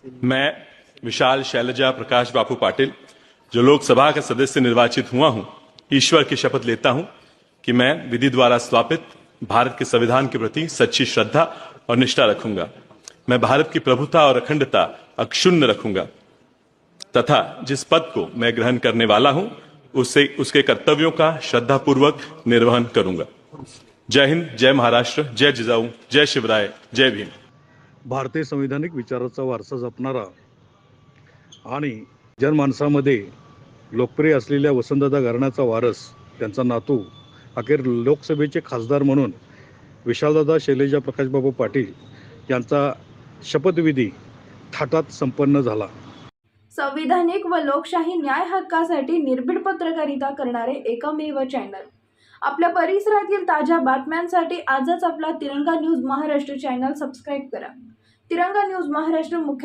मैं विशाल शैलजा प्रकाश बापू पाटिल, जो लोकसभा का सदस्य निर्वाचित हुआ हूं, ईश्वर की शपथ लेता हूं कि मैं विधि द्वारा स्थापित भारत के संविधान के प्रति सच्ची श्रद्धा और निष्ठा रखूंगा। मैं भारत की प्रभुता और अखंडता अक्षुण्ण रखूंगा तथा जिस पद को मैं ग्रहण करने वाला हूं उसके कर्तव्यों का श्रद्धापूर्वक निर्वहन करूंगा। जय हिंद, जय महाराष्ट्र, जय जिजाऊ, जय शिवराय, जय भीम। भारतीय संविधानिक विचाराचा वारसा जपणारा आणि जनमानसामध्ये लोकप्रिय असलेल्या वसंतदादा घराण्याचा वारस त्यांचा नातू अखेर लोकसभेचे खासदार म्हणून विशालदादा शैलजा प्रकाशबाबू पाटील यांचा शपथविधी थाटात संपन्न झाला। संविधानिक व लोकशाही न्याय हक्कासाठी निर्भीड पत्रकारिता करणारे एकमेव चॅनल। आपल्या परिसरातील ताज्या बातम्यांसाठी आजच आपला तिरंगा न्यूज महाराष्ट्र चॅनल सबस्क्राइब करा। तिरंगा न्यूज महाराष्ट्र मुख्य